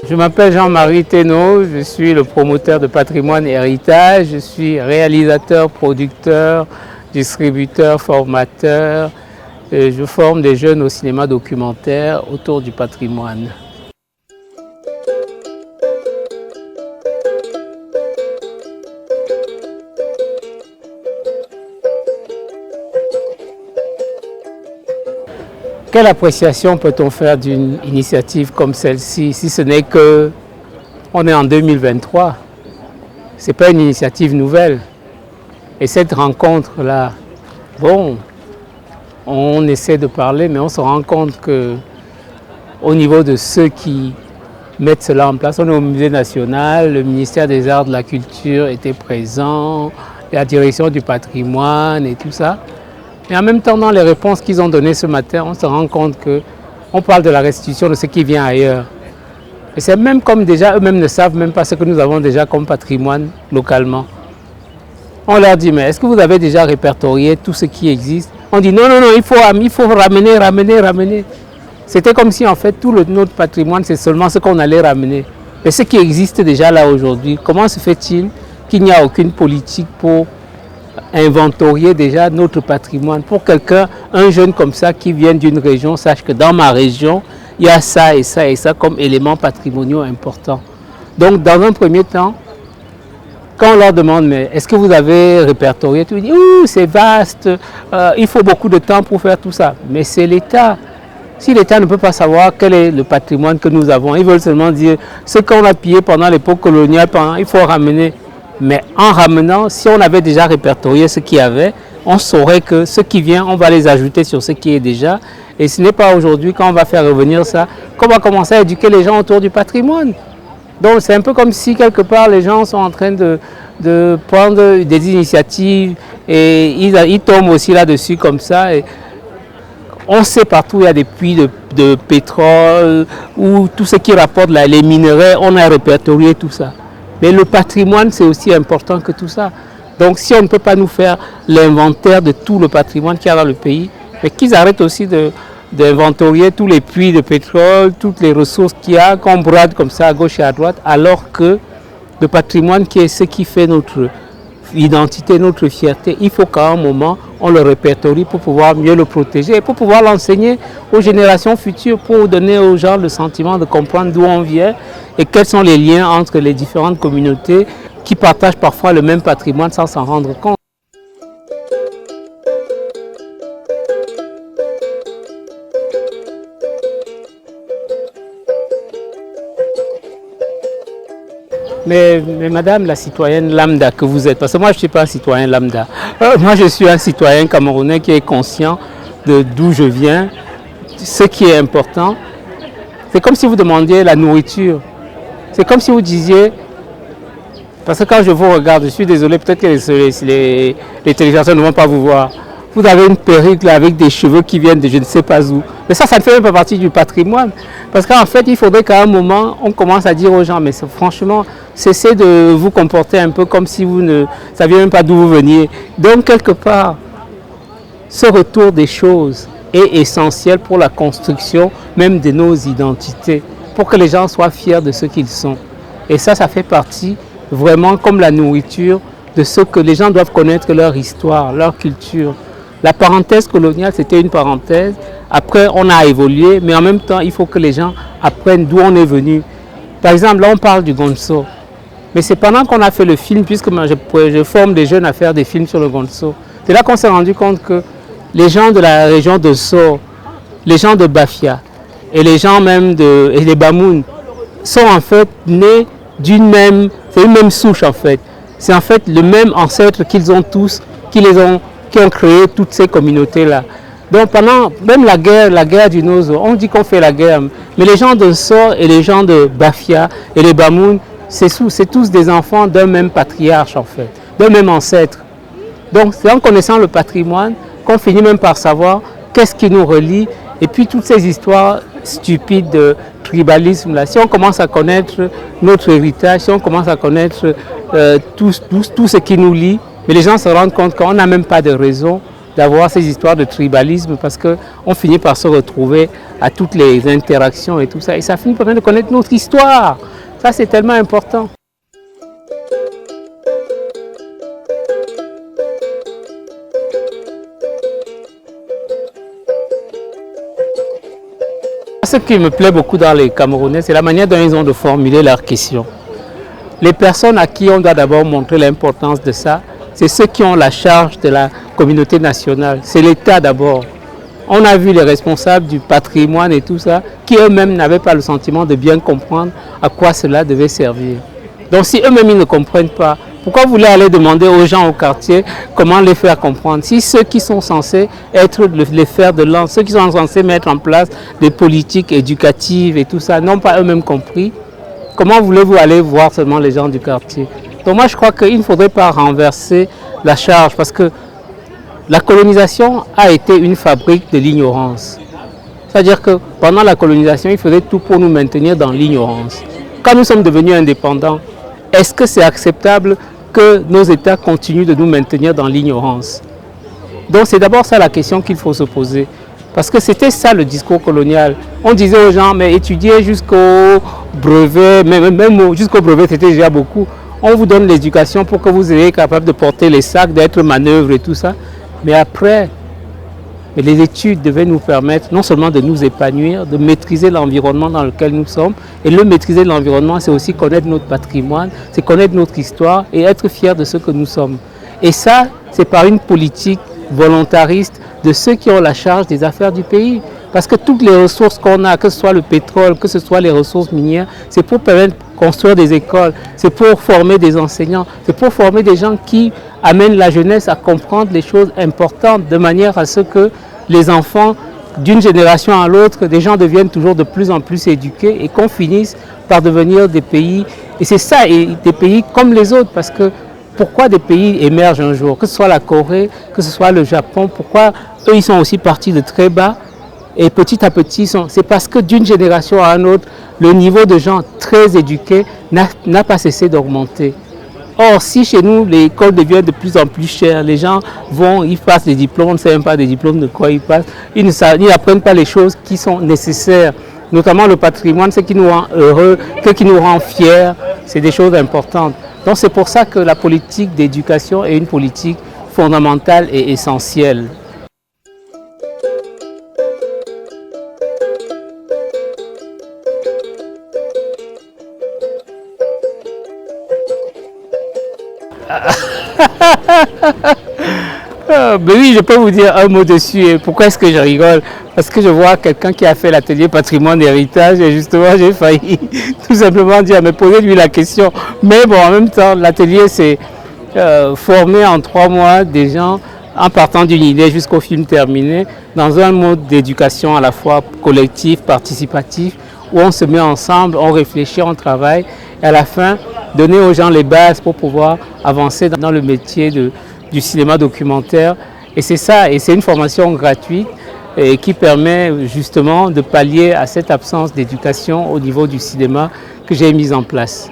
Je m'appelle Jean-Marie Thénault, je suis le promoteur de Patrimoine Héritage, je suis réalisateur, producteur, distributeur, formateur. Et je forme des jeunes au cinéma documentaire autour du patrimoine. Quelle appréciation peut-on faire d'une initiative comme celle-ci, si ce n'est que on est en 2023, ce n'est pas une initiative nouvelle. Et cette rencontre-là, bon, on essaie de parler, mais on se rend compte qu'au niveau de ceux qui mettent cela en place, on est au Musée national, le ministère des Arts et de la Culture était présent, la direction du patrimoine et tout ça. Et en même temps, dans les réponses qu'ils ont données ce matin, on se rend compte qu'on parle de la restitution de ce qui vient ailleurs. Et c'est même comme déjà eux-mêmes ne savent même pas ce que nous avons déjà comme patrimoine localement. On leur dit, mais est-ce que vous avez déjà répertorié tout ce qui existe? On dit, non, non, non, il faut ramener. C'était comme si en fait tout notre patrimoine, c'est seulement ce qu'on allait ramener. Mais ce qui existe déjà là aujourd'hui, comment se fait-il qu'il n'y a aucune politique pour inventorier déjà notre patrimoine, pour quelqu'un, un jeune comme ça qui vient d'une région, sache que dans ma région, il y a ça et ça et ça comme éléments patrimoniaux importants. Donc dans un premier temps, quand on leur demande, mais est-ce que vous avez répertorié, tout, ils disent, ouh, c'est vaste, il faut beaucoup de temps pour faire tout ça. Mais c'est l'État. Si l'État ne peut pas savoir quel est le patrimoine que nous avons, ils veulent seulement dire ce qu'on a pillé pendant l'époque coloniale, il faut ramener. Mais en ramenant, si on avait déjà répertorié ce qu'il y avait, on saurait que ce qui vient, on va les ajouter sur ce qui est déjà. Et ce n'est pas aujourd'hui, quand on va faire revenir ça, qu'on va commencer à éduquer les gens autour du patrimoine. Donc c'est un peu comme si quelque part les gens sont en train de prendre des initiatives et ils tombent aussi là-dessus comme ça. Et on sait partout, il y a des puits de pétrole ou tout ce qui rapporte là, les minerais, on a répertorié tout ça. Mais le patrimoine, c'est aussi important que tout ça. Donc si on ne peut pas nous faire l'inventaire de tout le patrimoine qu'il y a dans le pays, mais qu'ils arrêtent aussi d'inventorier tous les puits de pétrole, toutes les ressources qu'il y a, qu'on brade comme ça à gauche et à droite, alors que le patrimoine qui est ce qui fait notre identité, notre fierté, il faut qu'à un moment, on le répertorie pour pouvoir mieux le protéger et pour pouvoir l'enseigner aux générations futures, pour donner aux gens le sentiment de comprendre d'où on vient et quels sont les liens entre les différentes communautés qui partagent parfois le même patrimoine sans s'en rendre compte. Mais madame la citoyenne lambda que vous êtes, parce que moi je ne suis pas un citoyen lambda, moi je suis un citoyen camerounais qui est conscient de d'où je viens, ce qui est important. C'est comme si vous demandiez la nourriture, c'est comme si vous disiez, parce que quand je vous regarde, je suis désolé, peut-être que les télévisions ne vont pas vous voir, vous avez une perruque là, avec des cheveux qui viennent de je ne sais pas où. Mais ça ne fait même pas partie du patrimoine. Parce qu'en fait, il faudrait qu'à un moment, on commence à dire aux gens, mais franchement, cessez de vous comporter un peu comme si vous ne saviez même pas d'où vous veniez. Donc, quelque part, ce retour des choses est essentiel pour la construction même de nos identités, pour que les gens soient fiers de ce qu'ils sont. Et ça fait partie vraiment comme la nourriture de ce que les gens doivent connaître, leur histoire, leur culture. La parenthèse coloniale, c'était une parenthèse. Après, on a évolué, mais en même temps, il faut que les gens apprennent d'où on est venu. Par exemple, là, on parle du Gonso. Mais c'est pendant qu'on a fait le film, puisque moi, je forme des jeunes à faire des films sur le Gonso. C'est là qu'on s'est rendu compte que les gens de la région de Sor, les gens de Bafia et les gens même et les Bamoun sont en fait nés d'une même, c'est une même souche en fait. C'est en fait le même ancêtre qu'ils ont tous, qui ont créé toutes ces communautés-là. Donc pendant même la guerre du Nozo, on dit qu'on fait la guerre, mais les gens de Sor et les gens de Bafia et les Bamoun, c'est tous des enfants d'un même patriarche en fait, d'un même ancêtre. Donc c'est en connaissant le patrimoine qu'on finit même par savoir qu'est-ce qui nous relie et puis toutes ces histoires stupides de tribalisme là. Si on commence à connaître notre héritage, si on commence à connaître tout ce qui nous lie, mais les gens se rendent compte qu'on n'a même pas de raison d'avoir ces histoires de tribalisme parce qu'on finit par se retrouver à toutes les interactions et tout ça. Et ça finit par de connaître notre histoire. Ça, c'est tellement important. Ce qui me plaît beaucoup dans les Camerounais, c'est la manière dont ils ont de formuler leurs questions. Les personnes à qui on doit d'abord montrer l'importance de ça, c'est ceux qui ont la charge de la communauté nationale. C'est l'État d'abord. On a vu les responsables du patrimoine et tout ça, qui eux-mêmes n'avaient pas le sentiment de bien comprendre à quoi cela devait servir. Donc si eux-mêmes ils ne comprennent pas, pourquoi vous voulez aller demander aux gens au quartier comment les faire comprendre? Si ceux qui sont censés être les fers de lance, ceux qui sont censés mettre en place des politiques éducatives et tout ça, n'ont pas eux-mêmes compris, comment voulez-vous aller voir seulement les gens du quartier? Donc moi je crois qu'il ne faudrait pas renverser la charge parce que la colonisation a été une fabrique de l'ignorance. C'est-à-dire que pendant la colonisation, il faisait tout pour nous maintenir dans l'ignorance. Quand nous sommes devenus indépendants, est-ce que c'est acceptable que nos États continuent de nous maintenir dans l'ignorance? Donc c'est d'abord ça la question qu'il faut se poser. Parce que c'était ça le discours colonial. On disait aux gens, mais étudiez jusqu'au brevet, même jusqu'au brevet c'était déjà beaucoup. On vous donne l'éducation pour que vous soyez capable de porter les sacs, d'être manœuvre et tout ça. Mais après, les études devaient nous permettre non seulement de nous épanouir, de maîtriser l'environnement dans lequel nous sommes. Et le maîtriser de l'environnement, c'est aussi connaître notre patrimoine, c'est connaître notre histoire et être fier de ce que nous sommes. Et ça, c'est par une politique volontariste de ceux qui ont la charge des affaires du pays. Parce que toutes les ressources qu'on a, que ce soit le pétrole, que ce soit les ressources minières, c'est pour permettre de construire des écoles, c'est pour former des enseignants, c'est pour former des gens qui amènent la jeunesse à comprendre les choses importantes de manière à ce que les enfants, d'une génération à l'autre, des gens deviennent toujours de plus en plus éduqués et qu'on finisse par devenir des pays, et c'est ça, et des pays comme les autres, parce que pourquoi des pays émergent un jour, que ce soit la Corée, que ce soit le Japon, pourquoi eux ils sont aussi partis de très bas et petit à petit, c'est parce que d'une génération à une autre, le niveau de gens très éduqués n'a pas cessé d'augmenter. Or, si chez nous, l'école devient de plus en plus chère, les gens vont, ils passent des diplômes, on ne sait même pas des diplômes de quoi ils passent, ils n'apprennent pas les choses qui sont nécessaires, notamment le patrimoine, ce qui nous rend heureux, ce qui nous rend fiers, c'est des choses importantes. Donc c'est pour ça que la politique d'éducation est une politique fondamentale et essentielle. Ben oui, je peux vous dire un mot dessus. Et pourquoi est-ce que je rigole? Parce que je vois quelqu'un qui a fait l'atelier patrimoine héritage et justement j'ai failli tout simplement dire, mais posez-lui la question. Mais bon, en même temps, l'atelier c'est former en 3 mois des gens en partant d'une idée jusqu'au film terminé dans un mode d'éducation à la fois collectif, participatif, où on se met ensemble, on réfléchit, on travaille et à la fin, donner aux gens les bases pour pouvoir avancer dans le métier du cinéma documentaire. Et c'est ça, et c'est une formation gratuite et qui permet justement de pallier à cette absence d'éducation au niveau du cinéma que j'ai mise en place.